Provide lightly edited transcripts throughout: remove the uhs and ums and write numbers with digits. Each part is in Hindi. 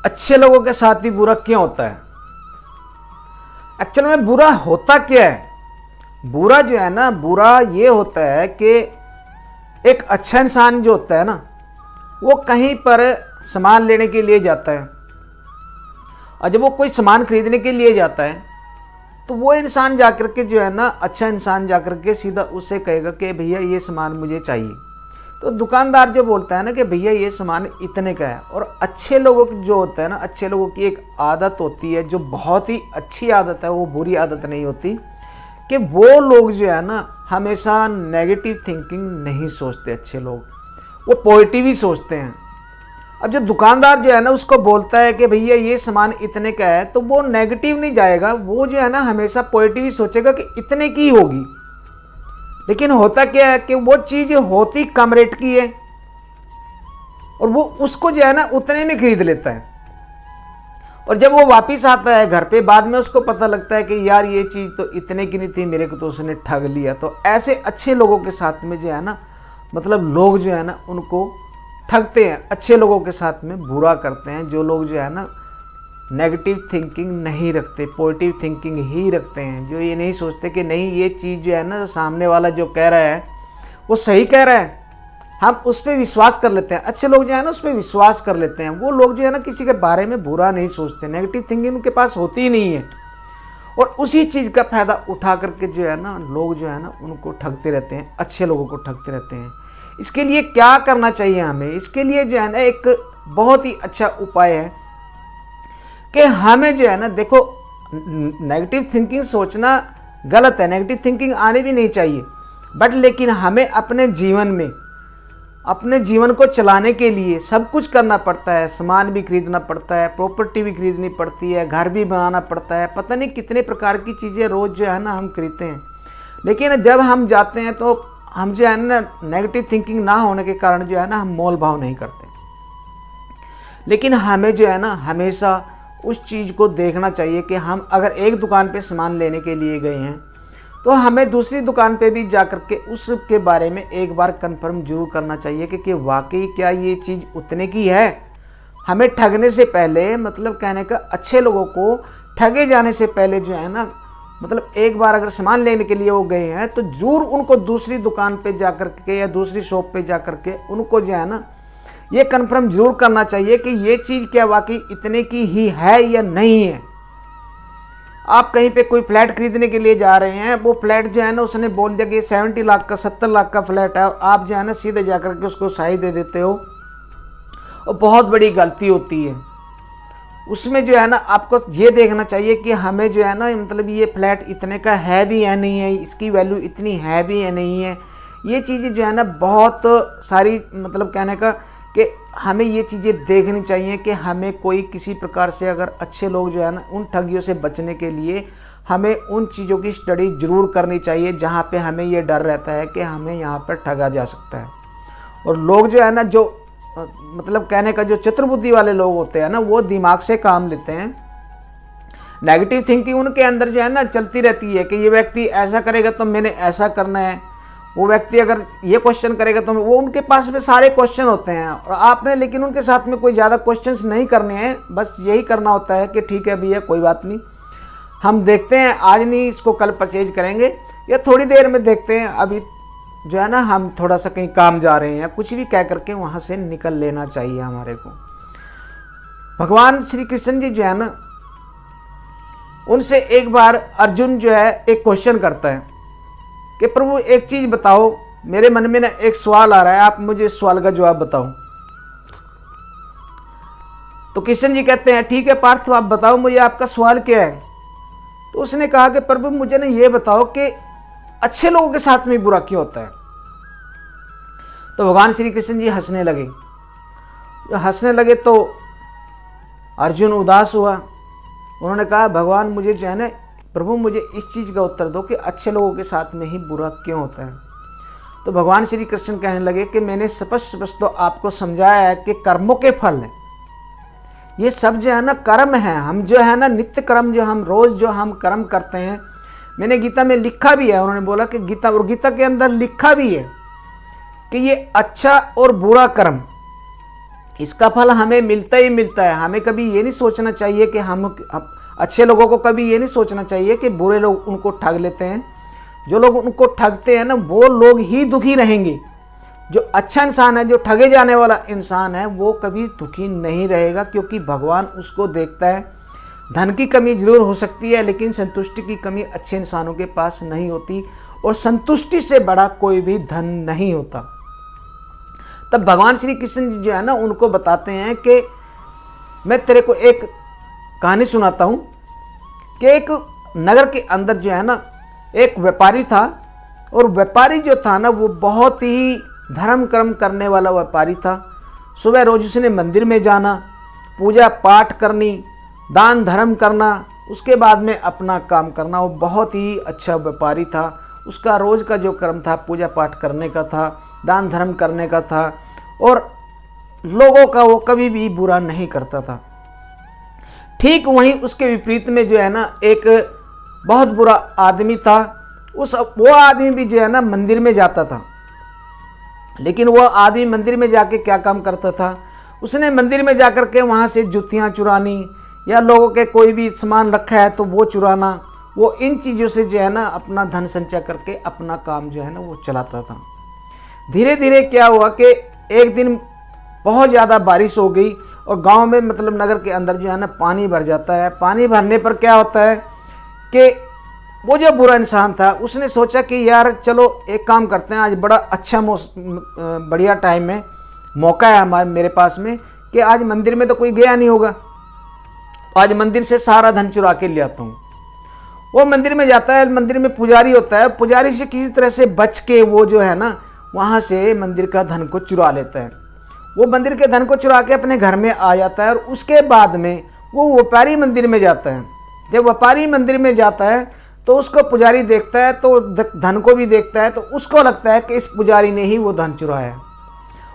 अच्छे लोगों के साथ ही बुरा क्यों होता है? एक्चुअल में बुरा होता क्या है? बुरा जो है ना, बुरा ये होता है कि एक अच्छा इंसान जो होता है ना, वो कहीं पर सामान लेने के लिए जाता है, और जब वो कोई सामान खरीदने के लिए जाता है तो वो इंसान जाकर के जो है ना, अच्छा इंसान जाकर के सीधा उससे कहेगा कि भैया ये सामान मुझे चाहिए। तो दुकानदार जो बोलता है ना कि भैया ये सामान इतने का है। और अच्छे लोगों की जो होता है ना, अच्छे लोगों की एक आदत होती है जो बहुत ही अच्छी आदत है, वो बुरी आदत नहीं होती, कि वो लोग जो है ना हमेशा नेगेटिव थिंकिंग नहीं सोचते। अच्छे लोग वो पॉजिटिव ही सोचते हैं। अब जो दुकानदार जो है ना उसको बोलता है कि भैया ये सामान इतने का है, तो वो नेगेटिव नहीं जाएगा, वो जो है ना हमेशा पॉजिटिव ही सोचेगा कि इतने की होगी। लेकिन होता क्या है कि वो चीज़ होती कम रेट की है और वो उसको जो है ना उतने में खरीद लेता है। और जब वो वापस आता है घर पे, बाद में उसको पता लगता है कि यार ये चीज़ तो इतने की नहीं थी, मेरे को तो उसने ठग लिया। तो ऐसे अच्छे लोगों के साथ में जो है ना, मतलब लोग जो है ना उनको ठगते हैं, अच्छे लोगों के साथ में बुरा करते हैं। जो लोग जो है ना नेगेटिव थिंकिंग नहीं रखते, पॉजिटिव थिंकिंग ही रखते हैं, जो ये नहीं सोचते कि नहीं ये चीज़ जो है ना सामने वाला जो कह रहा है वो सही कह रहा है, हम उस पर विश्वास कर लेते हैं। अच्छे लोग जो है ना उस पर विश्वास कर लेते हैं। वो लोग जो है ना किसी के बारे में बुरा नहीं सोचते, नेगेटिव थिंकिंग उनके पास होती ही नहीं है। और उसी चीज़ का फ़ायदा उठा करके जो है ना लोग जो है ना उनको ठगते रहते हैं, अच्छे लोगों को ठगते रहते हैं। इसके लिए क्या करना चाहिए हमें? इसके लिए जो है ना एक बहुत ही अच्छा उपाय है कि हमें जो है ना, देखो नेगेटिव थिंकिंग सोचना गलत है, नेगेटिव थिंकिंग आने भी नहीं चाहिए, बट लेकिन हमें अपने जीवन में, अपने जीवन को चलाने के लिए सब कुछ करना पड़ता है। सामान भी खरीदना पड़ता है, प्रॉपर्टी भी खरीदनी पड़ती है, घर भी बनाना पड़ता है, पता नहीं कितने प्रकार की चीज़ें रोज़ जो है ना हम खरीदते हैं। लेकिन जब हम जाते हैं तो हम जो है ना नेगेटिव थिंकिंग ना होने के कारण जो है ना हम मोल भाव नहीं करते। लेकिन हमें जो है ना हमेशा उस चीज़ को देखना चाहिए कि हम अगर एक दुकान पे सामान लेने के लिए गए हैं तो हमें दूसरी दुकान पे भी जा कर के उसके बारे में एक बार कंफर्म जरूर करना चाहिए कि वाकई क्या ये चीज़ उतने की है। हमें ठगने से पहले, मतलब कहने का अच्छे लोगों को ठगे जाने से पहले जो है ना, मतलब एक बार अगर सामान लेने के लिए वो गए हैं तो जरूर उनको दूसरी दुकान पे जा कर के या दूसरी शॉप पे जा कर के उनको जो है ना ये कंफर्म जरूर करना चाहिए कि ये चीज़ क्या वाकई इतने की ही है या नहीं है। आप कहीं पे कोई फ्लैट खरीदने के लिए जा रहे हैं, वो फ्लैट जो है ना उसने बोल दिया कि 70 लाख का 70 लाख का फ्लैट है, और आप जो है ना सीधे जा कर के उसको साई दे देते हो, और बहुत बड़ी गलती होती है। उसमें जो है ना आपको ये देखना चाहिए कि हमें जो है ना, मतलब ये फ्लैट इतने का है भी या नहीं है, इसकी वैल्यू इतनी है भी या नहीं है। ये चीज़ें जो है ना बहुत सारी, मतलब कहने का कि हमें ये चीज़ें देखनी चाहिए कि हमें कोई किसी प्रकार से, अगर अच्छे लोग जो है ना उन ठगियों से बचने के लिए हमें उन चीज़ों की स्टडी ज़रूर करनी चाहिए जहाँ पे हमें ये डर रहता है कि हमें यहाँ पर ठगा जा सकता है। और लोग जो है ना, जो मतलब कहने का जो चतुर्बुद्धि वाले लोग होते हैं ना, वो दिमाग से काम लेते हैं। नेगेटिव थिंकिंग उनके अंदर जो है ना चलती रहती है कि ये व्यक्ति ऐसा करेगा तो मैंने ऐसा करना है, वो व्यक्ति अगर ये क्वेश्चन करेगा तो वो, उनके पास में सारे क्वेश्चन होते हैं और आपने लेकिन उनके साथ में कोई ज़्यादा क्वेश्चंस नहीं करने हैं। बस यही करना होता है कि ठीक है भैया कोई बात नहीं, हम देखते हैं, आज नहीं इसको कल परचेज करेंगे या थोड़ी देर में देखते हैं, अभी जो है ना हम थोड़ा सा कहीं काम जा रहे हैं, कुछ भी कह करके वहाँ से निकल लेना चाहिए हमारे को। भगवान श्री कृष्ण जी जो है ना, उनसे एक बार अर्जुन जो है एक क्वेश्चन करता है कि प्रभु एक चीज़ बताओ, मेरे मन में ना एक सवाल आ रहा है, आप मुझे इस सवाल का जवाब बताओ। तो कृष्ण जी कहते हैं ठीक है पार्थ, आप बताओ मुझे आपका सवाल क्या है। तो उसने कहा कि प्रभु मुझे ना ये बताओ कि अच्छे लोगों के साथ में बुरा क्यों होता है। तो भगवान श्री कृष्ण जी हंसने लगे। हंसने लगे तो अर्जुन उदास हुआ। उन्होंने कहा भगवान मुझे जो है ना, प्रभु मुझे इस चीज़ का उत्तर दो कि अच्छे लोगों के साथ में ही बुरा क्यों होता है। तो भगवान श्री कृष्ण कहने लगे कि मैंने स्पष्ट तो आपको समझाया है कि कर्मों के फल हैं, ये सब जो है ना कर्म है। हम जो है ना नित्य कर्म, जो हम रोज़ जो हम कर्म करते हैं, मैंने गीता में लिखा भी है, उन्होंने बोला कि गीता, और गीता के अंदर लिखा भी है कि ये अच्छा और बुरा कर्म इसका फल हमें मिलता ही मिलता है। हमें कभी ये नहीं सोचना चाहिए कि हम अच्छे लोगों को कभी ये नहीं सोचना चाहिए कि बुरे लोग उनको ठग लेते हैं। जो लोग उनको ठगते हैं ना, वो लोग ही दुखी रहेंगे। जो अच्छा इंसान है, जो ठगे जाने वाला इंसान है, वो कभी दुखी नहीं रहेगा, क्योंकि भगवान उसको देखता है। धन की कमी जरूर हो सकती है, लेकिन संतुष्टि की कमी अच्छे इंसानों के पास नहीं होती, और संतुष्टि से बड़ा कोई भी धन नहीं होता। तब भगवान श्री कृष्ण जी जो है ना, उनको बताते हैं कि मैं तेरे को एक कहानी सुनाता हूँ कि एक नगर के अंदर जो है ना, एक व्यापारी था, और व्यापारी जो था ना, वो बहुत ही धर्म कर्म करने वाला व्यापारी था। सुबह रोज उसने मंदिर में जाना, पूजा पाठ करनी, दान धर्म करना, उसके बाद में अपना काम करना। वो बहुत ही अच्छा व्यापारी था। उसका रोज़ का जो कर्म था, पूजा पाठ करने का था, दान धर्म करने का था, और लोगों का वो कभी भी बुरा नहीं करता था। ठीक वहीं उसके विपरीत में जो है ना, एक बहुत बुरा आदमी था। वो आदमी भी जो है ना, मंदिर में जाता था, लेकिन वो आदमी मंदिर में जाके क्या काम करता था, उसने मंदिर में जाकर के वहाँ से जूतियाँ चुरानी, या लोगों के कोई भी सामान रखा है तो वो चुराना। वो इन चीज़ों से जो है ना, अपना धन संचय करके अपना काम जो है ना, वो चलाता था। धीरे धीरे क्या हुआ कि एक दिन बहुत ज़्यादा बारिश हो गई, और गांव में मतलब नगर के अंदर जो है ना, पानी भर जाता है। पानी भरने पर क्या होता है कि वो जो बुरा इंसान था, उसने सोचा कि यार चलो एक काम करते हैं, आज बड़ा अच्छा बढ़िया टाइम है, मौका है मेरे पास में, कि आज मंदिर में तो कोई गया नहीं होगा, तो आज मंदिर से सारा धन चुरा के ले आता हूँ। वो मंदिर में जाता है, मंदिर में पुजारी होता है, पुजारी से किसी तरह से बच के वो जो है ना, वहाँ से मंदिर का धन को चुरा लेता है। वो मंदिर के धन को चुरा के अपने घर में आ जाता है, और उसके बाद में वो व्यापारी मंदिर में जाता है। जब व्यापारी मंदिर में जाता है तो उसको पुजारी देखता है, तो धन को भी देखता है, तो उसको लगता है कि इस पुजारी ने ही वो धन चुराया है।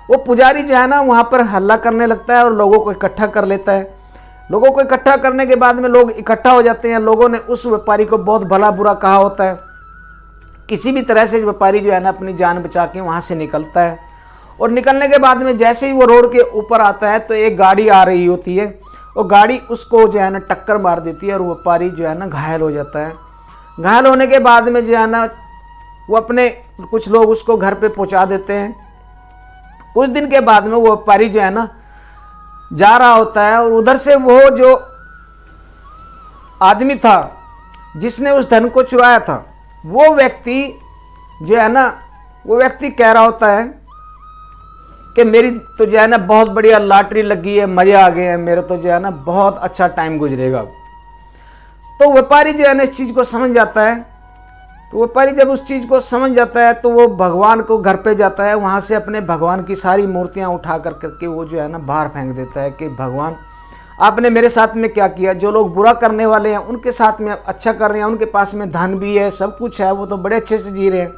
वो पुजारी जो है ना, वहाँ पर हल्ला करने लगता है और लोगों को इकट्ठा कर लेता है। लोगों को इकट्ठा करने के बाद में लोग इकट्ठा हो जाते हैं। लोगों ने उस व्यापारी को बहुत भला बुरा कहा होता है। किसी भी तरह से व्यापारी जो है ना, अपनी जान बचा के वहाँ से निकलता है, और निकलने के बाद में जैसे ही वो रोड के ऊपर आता है, तो एक गाड़ी आ रही होती है, और गाड़ी उसको जो है ना टक्कर मार देती है, और व्यापारी जो है ना घायल हो जाता है। घायल होने के बाद में जो है ना, वो अपने कुछ लोग उसको घर पे पहुंचा देते हैं। कुछ दिन के बाद में वो व्यापारी जो है ना जा रहा होता है, और उधर से वो जो आदमी था जिसने उस धन को चुराया था, वो व्यक्ति जो है ना, वो व्यक्ति कह रहा होता है कि मेरी तो जो है ना बहुत बढ़िया लॉटरी लगी है, मज़े आ गए हैं, मेरा तो जो है ना बहुत अच्छा टाइम गुजरेगा। तो व्यापारी जो है ना इस चीज़ को समझ जाता है। तो व्यापारी जब उस चीज़ को समझ जाता है, तो वो भगवान को घर पे जाता है, वहाँ से अपने भगवान की सारी मूर्तियाँ उठा कर करके वो जो है ना बाहर फेंक देता है कि भगवान आपने मेरे साथ में क्या किया। जो लोग बुरा करने वाले हैं उनके साथ में आप अच्छा कर रहे हैं, उनके पास में धन भी है, सब कुछ है, वो तो बड़े अच्छे से जी रहे हैं।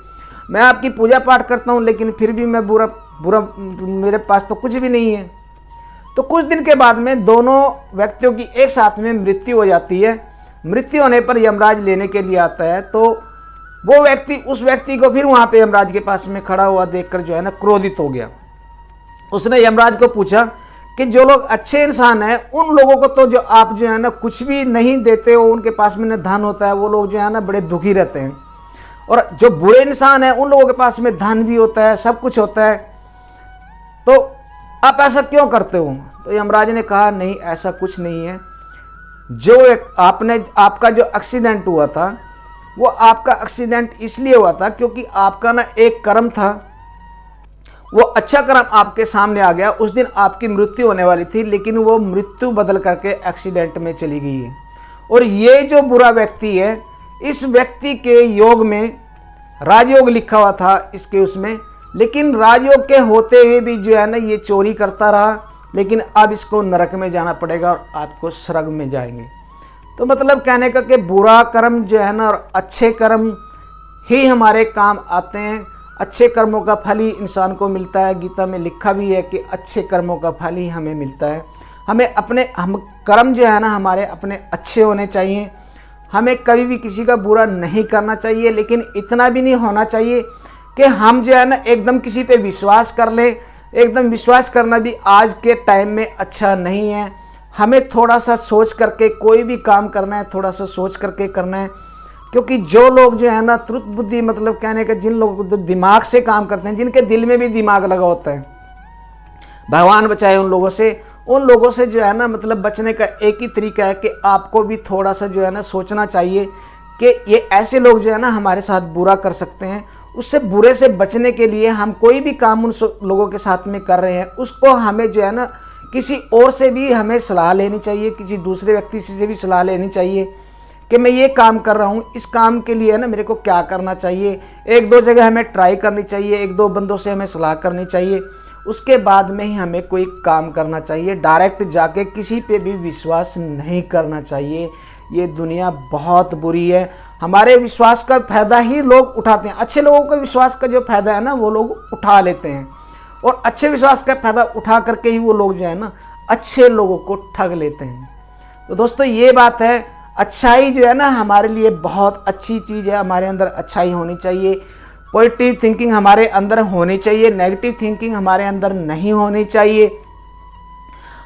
मैं आपकी पूजा पाठ करता हूँ, लेकिन फिर भी मैं बुरा मेरे पास तो कुछ भी नहीं है। तो कुछ दिन के बाद में दोनों व्यक्तियों की एक साथ में मृत्यु हो जाती है। मृत्यु होने पर यमराज लेने के लिए आता है, तो वो व्यक्ति उस व्यक्ति को फिर वहाँ पे यमराज के पास में खड़ा हुआ देखकर जो है ना क्रोधित हो गया। उसने यमराज को पूछा कि जो लोग अच्छे इंसान हैं, उन लोगों को तो जो आप जो है ना कुछ भी नहीं देते हो, उनके पास में न धन होता है, वो लोग जो है ना बड़े दुखी रहते हैं, और जो बुरे इंसान हैं उन लोगों के पास में धन भी होता है, सब कुछ होता है, तो आप ऐसा क्यों करते हो। तो यमराज ने कहा नहीं, ऐसा कुछ नहीं है। जो आपका जो एक्सीडेंट हुआ था, वो आपका एक्सीडेंट इसलिए हुआ था क्योंकि आपका ना एक कर्म था, वो अच्छा कर्म आपके सामने आ गया। उस दिन आपकी मृत्यु होने वाली थी, लेकिन वो मृत्यु बदल करके एक्सीडेंट में चली गई है। और ये जो बुरा व्यक्ति है, इस व्यक्ति के योग में राजयोग लिखा हुआ था इसके उसमें, लेकिन राजयोग के होते हुए भी जो है ना ये चोरी करता रहा, लेकिन अब इसको नरक में जाना पड़ेगा और आपको स्वर्ग में जाएंगे। तो मतलब कहने का कि बुरा कर्म जो है ना और अच्छे कर्म ही हमारे काम आते हैं। अच्छे कर्मों का फल ही इंसान को मिलता है। गीता में लिखा भी है कि अच्छे कर्मों का फल ही हमें मिलता है। हम कर्म जो है ना हमारे अपने अच्छे होने चाहिए। हमें कभी भी किसी का बुरा नहीं करना चाहिए, लेकिन इतना भी नहीं होना चाहिए कि हम जो है ना एकदम किसी पे विश्वास कर लें, एकदम विश्वास करना भी आज के टाइम में अच्छा नहीं है। हमें थोड़ा सा सोच करके कोई भी काम करना है, थोड़ा सा सोच करके करना है, क्योंकि जो लोग जो है ना त्रुट बुद्धि, मतलब कहने का जिन लोगों को दिमाग से काम करते हैं, जिनके दिल में भी दिमाग लगा होता है, भगवान बचाए उन लोगों से जो है ना मतलब बचने का एक ही तरीका है कि आपको भी थोड़ा सा जो है ना सोचना चाहिए कि ये ऐसे लोग जो है ना हमारे साथ बुरा कर सकते हैं। उससे बुरे से बचने के लिए हम कोई भी काम उन लोगों के साथ में कर रहे हैं, उसको हमें जो है ना किसी और से भी हमें सलाह लेनी चाहिए, किसी दूसरे व्यक्ति से भी सलाह लेनी चाहिए कि मैं ये काम कर रहा हूँ, इस काम के लिए ना मेरे को क्या करना चाहिए। एक दो जगह हमें ट्राई करनी चाहिए, एक दो बंदों से हमें सलाह करनी चाहिए, उसके बाद में ही हमें कोई काम करना चाहिए। डायरेक्ट जाके किसी पे भी विश्वास नहीं करना चाहिए। ये दुनिया बहुत बुरी है, हमारे विश्वास का फ़ायदा ही लोग उठाते हैं। अच्छे लोगों का विश्वास का जो फ़ायदा है ना वो लोग उठा लेते हैं, और अच्छे विश्वास का फ़ायदा उठा करके ही वो लोग जो है ना अच्छे लोगों को ठग लेते हैं। तो दोस्तों ये बात है, अच्छाई जो है ना हमारे लिए बहुत अच्छी चीज़ है। हमारे अंदर अच्छाई होनी चाहिए, पॉजिटिव थिंकिंग हमारे अंदर होनी चाहिए, नेगेटिव थिंकिंग हमारे अंदर नहीं होनी चाहिए।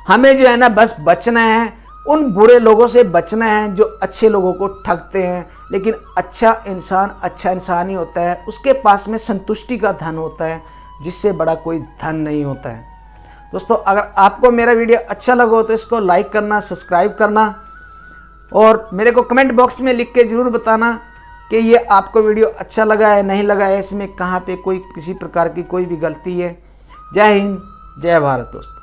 हमें जो है ना बस बचना है, उन बुरे लोगों से बचना है जो अच्छे लोगों को ठगते हैं। लेकिन अच्छा इंसान ही होता है, उसके पास में संतुष्टि का धन होता है, जिससे बड़ा कोई धन नहीं होता है। दोस्तों अगर आपको मेरा वीडियो अच्छा लगा हो तो इसको लाइक करना, सब्सक्राइब करना, और मेरे को कमेंट बॉक्स में लिख के ज़रूर बताना कि ये आपको वीडियो अच्छा लगा है, नहीं लगा है, इसमें कहाँ पे कोई किसी प्रकार की कोई भी गलती है। जय हिंद, जय भारत दोस्तों।